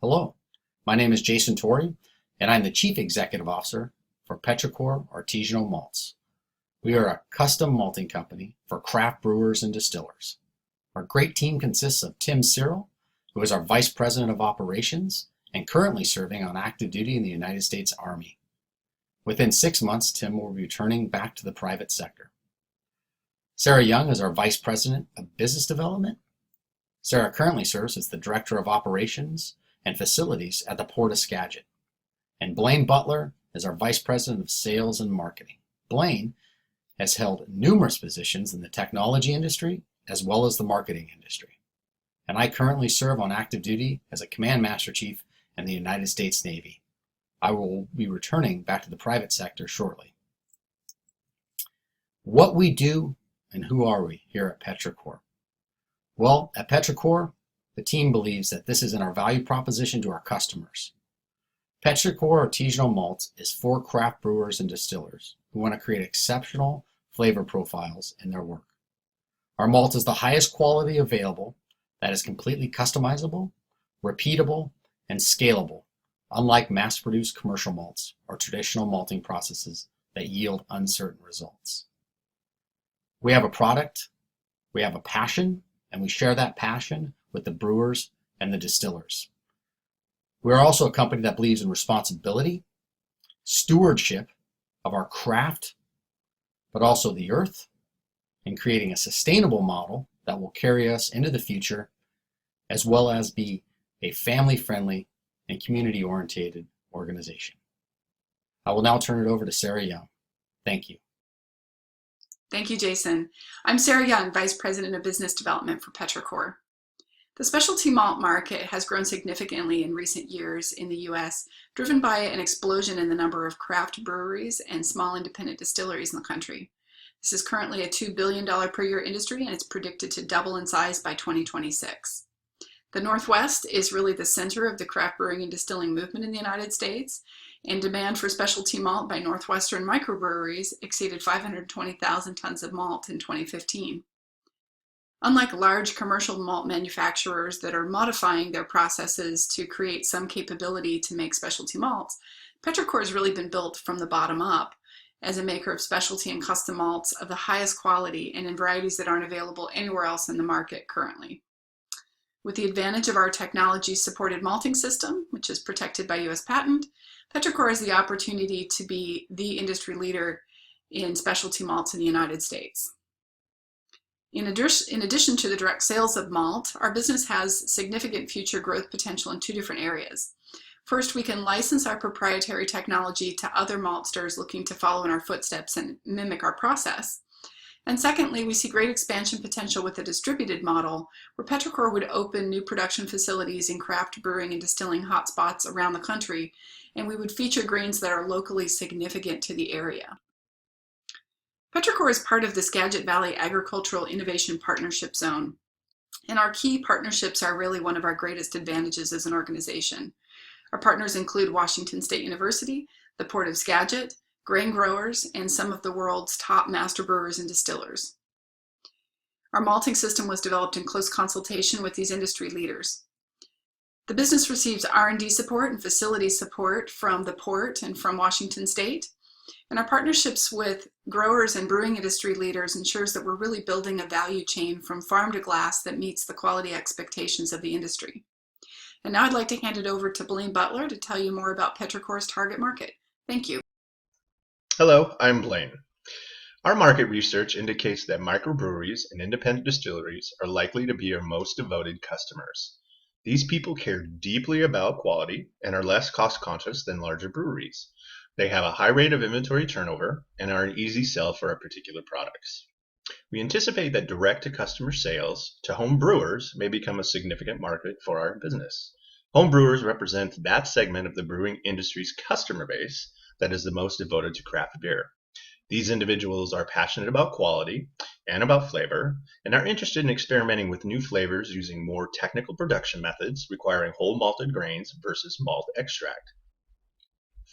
Hello, my name is Jason Torrey, and I'm the Chief Executive Officer for Petrichor Artisanal Malts. We are a custom malting company for craft brewers and distillers. Our great team consists of Tim Cyril, who is our Vice President of Operations and currently serving on active duty in the United States Army. Within 6 months, Tim will be returning back to the private sector. Sarah Young is our Vice President of Business Development. Sarah currently serves as the Director of Operations and Facilities at the Port of Skagit. And Blaine Butler is our Vice President of Sales and Marketing. Blaine has held numerous positions in the technology industry as well as the marketing industry. And I currently serve on active duty as a Command Master Chief in the United States Navy. I will be returning back to the private sector shortly. What we do and who are we here at Petrichor? Well, at Petrichor, the team believes that this is in our value proposition to our customers. Petrichor Artisanal Malt is for craft brewers and distillers who want to create exceptional flavor profiles in their work. Our malt is the highest quality available that is completely customizable, repeatable, and scalable, unlike mass-produced commercial malts or traditional malting processes that yield uncertain results. We have a product, we have a passion, and we share that passion with the brewers and the distillers. We are also a company that believes in responsibility, stewardship of our craft, but also the earth, and creating a sustainable model that will carry us into the future, as well as be a family-friendly and community-oriented organization. I will now turn it over to Sarah Young. Thank you. Thank you, Jason. I'm Sarah Young, Vice President of Business Development for Petrichor. The specialty malt market has grown significantly in recent years in the U.S., driven by an explosion in the number of craft breweries and small independent distilleries in the country. This is currently a $2 billion per year industry, and it's predicted to double in size by 2026. The Northwest is really the center of the craft brewing and distilling movement in the United States, and demand for specialty malt by Northwestern microbreweries exceeded 520,000 tons of malt in 2015. Unlike large commercial malt manufacturers that are modifying their processes to create some capability to make specialty malts, Petrichor has really been built from the bottom up as a maker of specialty and custom malts of the highest quality and in varieties that aren't available anywhere else in the market currently. With the advantage of our technology-supported malting system, which is protected by U.S. patent, Petrichor has the opportunity to be the industry leader in specialty malts in the United States. In addition to the direct sales of malt, our business has significant future growth potential in two different areas. First, we can license our proprietary technology to other maltsters looking to follow in our footsteps and mimic our process. And secondly, we see great expansion potential with a distributed model where Petrichor would open new production facilities in craft brewing and distilling hotspots around the country, and we would feature grains that are locally significant to the area. Petrichor is part of the Skagit Valley Agricultural Innovation Partnership Zone, and our key partnerships are really one of our greatest advantages as an organization. Our partners include Washington State University, the Port of Skagit, grain growers, and some of the world's top master brewers and distillers. Our malting system was developed in close consultation with these industry leaders. The business receives R&D support and facility support from the Port and from Washington State, and our partnerships with growers and brewing industry leaders ensures that we're really building a value chain from farm to glass that meets the quality expectations of the industry. And now I'd like to hand it over to Blaine Butler to tell you more about Petrichor's target market. Thank you. Hello, I'm Blaine. Our market research indicates that microbreweries and independent distilleries are likely to be our most devoted customers. These people care deeply about quality and are less cost conscious than larger breweries. They have a high rate of inventory turnover and are an easy sell for our particular products. We anticipate that direct-to-customer sales to home brewers may become a significant market for our business. Home brewers represent that segment of the brewing industry's customer base that is the most devoted to craft beer. These individuals are passionate about quality and about flavor and are interested in experimenting with new flavors using more technical production methods requiring whole malted grains versus malt extract.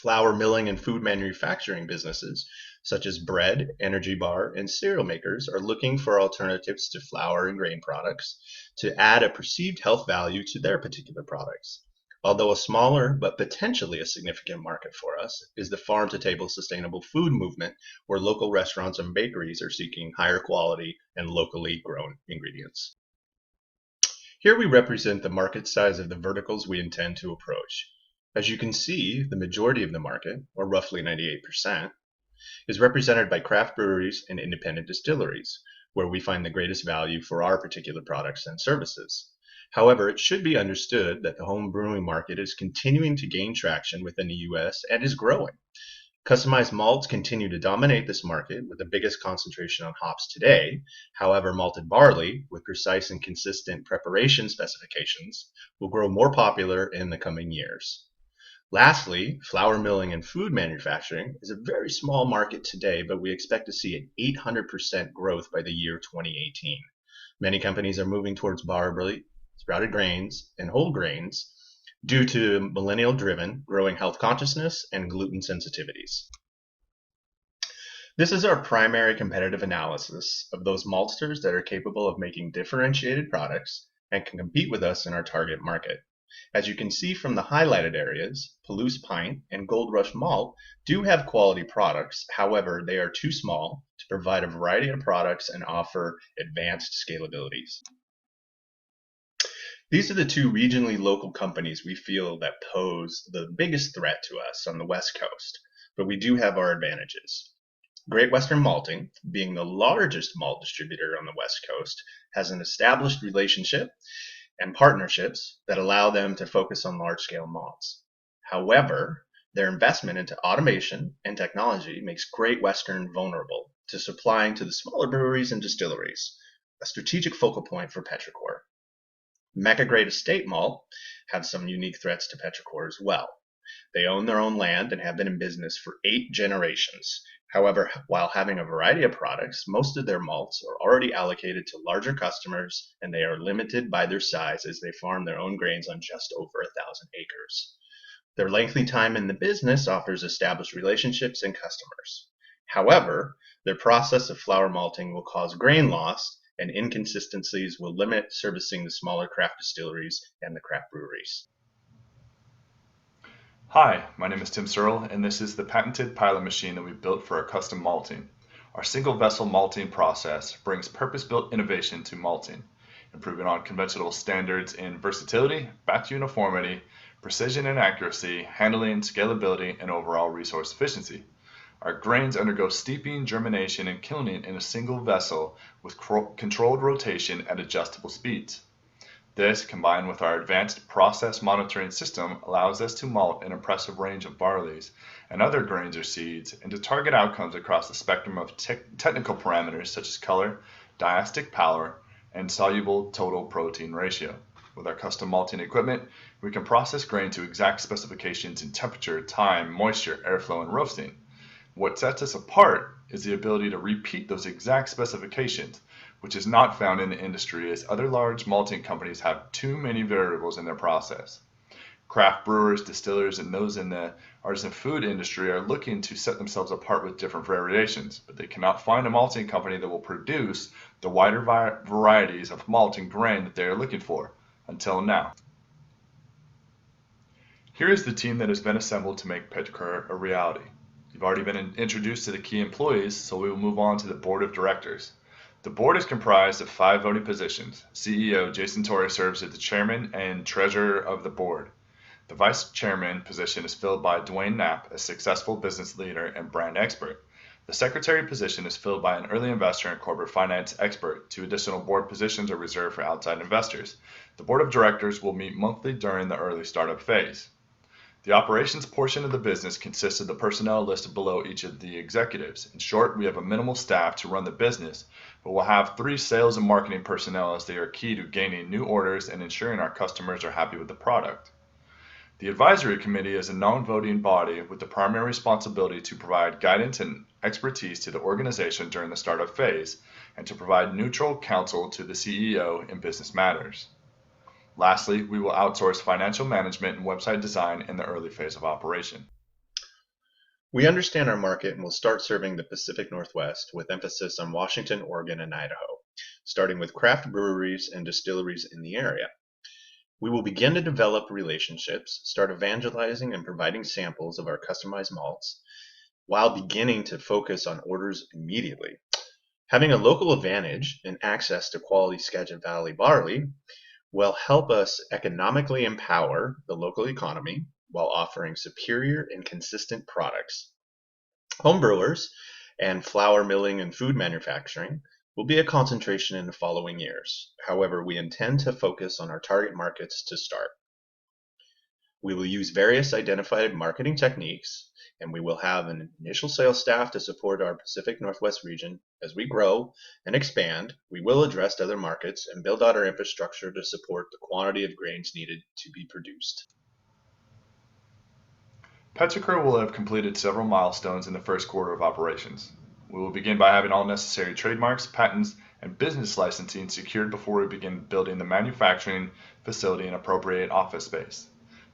Flour milling and food manufacturing businesses such as bread, energy bar, and cereal makers are looking for alternatives to flour and grain products to add a perceived health value to their particular products. Although a smaller but potentially a significant market for us is the farm-to-table sustainable food movement, where local restaurants and bakeries are seeking higher quality and locally grown ingredients. Here we represent the market size of the verticals we intend to approach. As you can see, the majority of the market, or roughly 98%, is represented by craft breweries and independent distilleries, where we find the greatest value for our particular products and services. However, it should be understood that the home brewing market is continuing to gain traction within the US and is growing. Customized malts continue to dominate this market with the biggest concentration on hops today. However, malted barley, with precise and consistent preparation specifications, will grow more popular in the coming years. Lastly, flour milling and food manufacturing is a very small market today, but we expect to see an 800% growth by the year 2018. Many companies are moving towards barley, sprouted grains, and whole grains due to millennial-driven growing health consciousness and gluten sensitivities. This is our primary competitive analysis of those maltsters that are capable of making differentiated products and can compete with us in our target market. As you can see from the highlighted areas, Palouse Pint and Gold Rush Malt do have quality products. However, they are too small to provide a variety of products and offer advanced scalabilities. These are the two regionally local companies we feel that pose the biggest threat to us on the West Coast, but we do have our advantages. Great Western Malting, being the largest malt distributor on the West Coast, has an established relationship and partnerships that allow them to focus on large-scale malts. However, their investment into automation and technology makes Great Western vulnerable to supplying to the smaller breweries and distilleries, a strategic focal point for Petrichor. Mecca Great Estate Malt have some unique threats to Petrichor as well. They own their own land and have been in business for 8 generations. However, while having a variety of products, most of their malts are already allocated to larger customers, and they are limited by their size as they farm their own grains on just over 1,000 acres. Their lengthy time in the business offers established relationships and customers. However, their process of flour malting will cause grain loss, and inconsistencies will limit servicing the smaller craft distilleries and the craft breweries. Hi, my name is Tim Searle, and this is the patented pilot machine that we built for our custom malting. Our single vessel malting process brings purpose-built innovation to malting, improving on conventional standards in versatility, batch uniformity, precision and accuracy, handling, scalability, and overall resource efficiency. Our grains undergo steeping, germination, and kilning in a single vessel with controlled rotation at adjustable speeds. This, combined with our advanced process monitoring system, allows us to malt an impressive range of barleys and other grains or seeds and to target outcomes across the spectrum of technical parameters such as color, diastic power, and soluble total protein ratio. With our custom malting equipment, we can process grain to exact specifications in temperature, time, moisture, airflow, and roasting. What sets us apart is the ability to repeat those exact specifications, which is not found in the industry as other large malting companies have too many variables in their process. Craft brewers, distillers, and those in the artisan food industry are looking to set themselves apart with different variations, but they cannot find a malting company that will produce the wider varieties of malt and grain that they are looking for, until now. Here is the team that has been assembled to make Petrichor a reality. You've already been introduced to the key employees, so we will move on to the board of directors. The board is comprised of 5 voting positions. CEO Jason Torrey serves as the chairman and treasurer of the board. The vice chairman position is filled by Dwayne Knapp, a successful business leader and brand expert. The secretary position is filled by an early investor and corporate finance expert. 2 additional board positions are reserved for outside investors. The board of directors will meet monthly during the early startup phase. The operations portion of the business consists of the personnel listed below each of the executives. In short, we have a minimal staff to run the business, but we'll have 3 sales and marketing personnel as they are key to gaining new orders and ensuring our customers are happy with the product. The advisory committee is a non-voting body with the primary responsibility to provide guidance and expertise to the organization during the startup phase and to provide neutral counsel to the CEO in business matters. Lastly, we will outsource financial management and website design in the early phase of operation. We understand our market and will start serving the Pacific Northwest with emphasis on Washington, Oregon, and Idaho, starting with craft breweries and distilleries in the area. We will begin to develop relationships, start evangelizing and providing samples of our customized malts, while beginning to focus on orders immediately. Having a local advantage and access to quality Skagit Valley barley will help us economically empower the local economy while offering superior and consistent products. Home brewers and flour milling and food manufacturing will be a concentration in the following years. However, we intend to focus on our target markets to start. We will use various identified marketing techniques, and we will have an initial sales staff to support our Pacific Northwest region. As we grow and expand, we will address other markets and build out our infrastructure to support the quantity of grains needed to be produced. Petrichor will have completed several milestones in the first quarter of operations. We will begin by having all necessary trademarks, patents, and business licensing secured before we begin building the manufacturing facility and appropriate office space.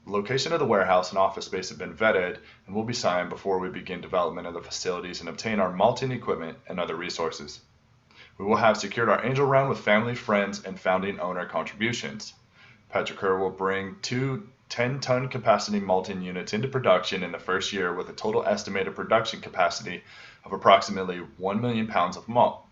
The location of the warehouse and office space have been vetted and will be signed before we begin development of the facilities and obtain our malting equipment and other resources. We will have secured our angel round with family, friends, and founding owner contributions. Petrichor will bring two 10-ton capacity malting units into production in the first year with a total estimated production capacity of approximately 1 million pounds of malt.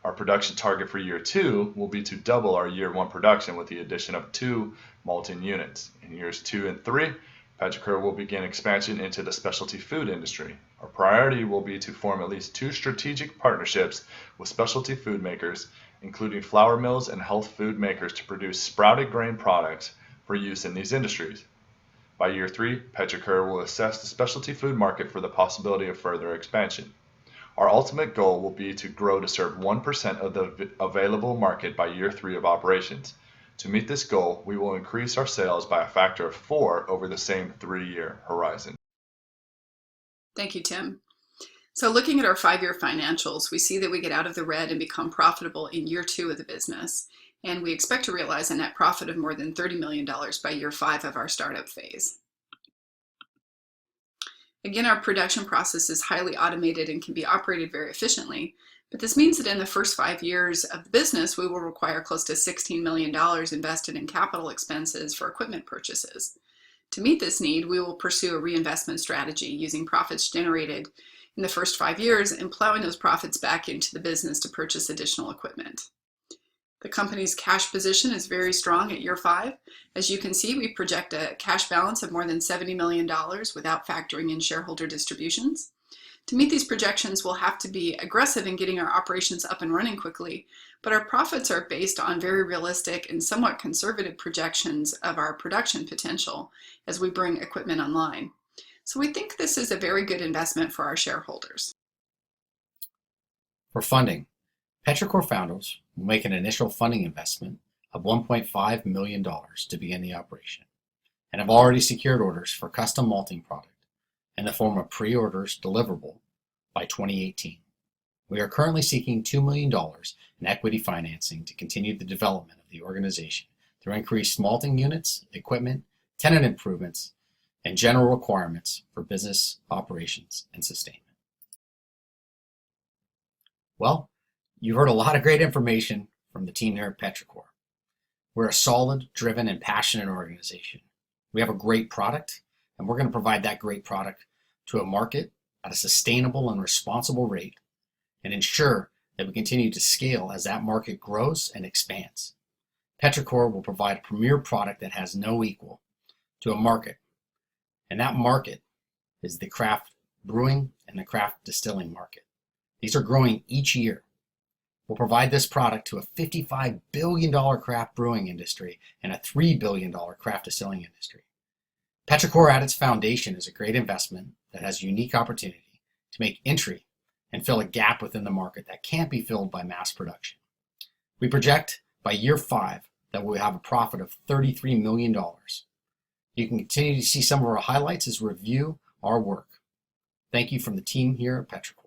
Our production target for year 2 will be to double our year 1 production with the addition of 2 malting units. In years 2 and 3, Petrichor will begin expansion into the specialty food industry. Our priority will be to form at least 2 strategic partnerships with specialty food makers, including flour mills and health food makers, to produce sprouted grain products for use in these industries. By year 3, Petrichor will assess the specialty food market for the possibility of further expansion. Our ultimate goal will be to grow to serve 1% of the available market by year 3 of operations. To meet this goal, we will increase our sales by a factor of 4 over the same 3-year horizon. Thank you, Tim. So looking at our 5-year financials, we see that we get out of the red and become profitable in year 2 of the business, and we expect to realize a net profit of more than $30 million by year 5 of our startup phase. Again, our production process is highly automated and can be operated very efficiently, but this means that in the first 5 years of the business, we will require close to $16 million invested in capital expenses for equipment purchases. To meet this need, we will pursue a reinvestment strategy using profits generated in the first 5 years and plowing those profits back into the business to purchase additional equipment. The company's cash position is very strong at year 5. As you can see, we project a cash balance of more than $70 million without factoring in shareholder distributions. To meet these projections, we'll have to be aggressive in getting our operations up and running quickly, but our profits are based on very realistic and somewhat conservative projections of our production potential as we bring equipment online. So we think this is a very good investment for our shareholders. For funding, Petrichor founders will make an initial funding investment of $1.5 million to begin the operation, and have already secured orders for custom malting product in the form of pre-orders deliverable by 2018. We are currently seeking $2 million in equity financing to continue the development of the organization through increased malting units, equipment, tenant improvements, and general requirements for business operations and sustainment. Well, you've heard a lot of great information from the team here at Petrichor. We're a solid, driven, and passionate organization. We have a great product, and we're going to provide that great product to a market at a sustainable and responsible rate and ensure that we continue to scale as that market grows and expands. Petrichor will provide a premier product that has no equal to a market, and that market is the craft brewing and the craft distilling market. These are growing each year. We'll provide this product to a $55 billion craft brewing industry and a $3 billion craft distilling industry. Petrichor at its foundation is a great investment that has unique opportunity to make entry and fill a gap within the market that can't be filled by mass production. We project by year 5 that we'll have a profit of $33 million. You can continue to see some of our highlights as we review our work. Thank you from the team here at Petrichor.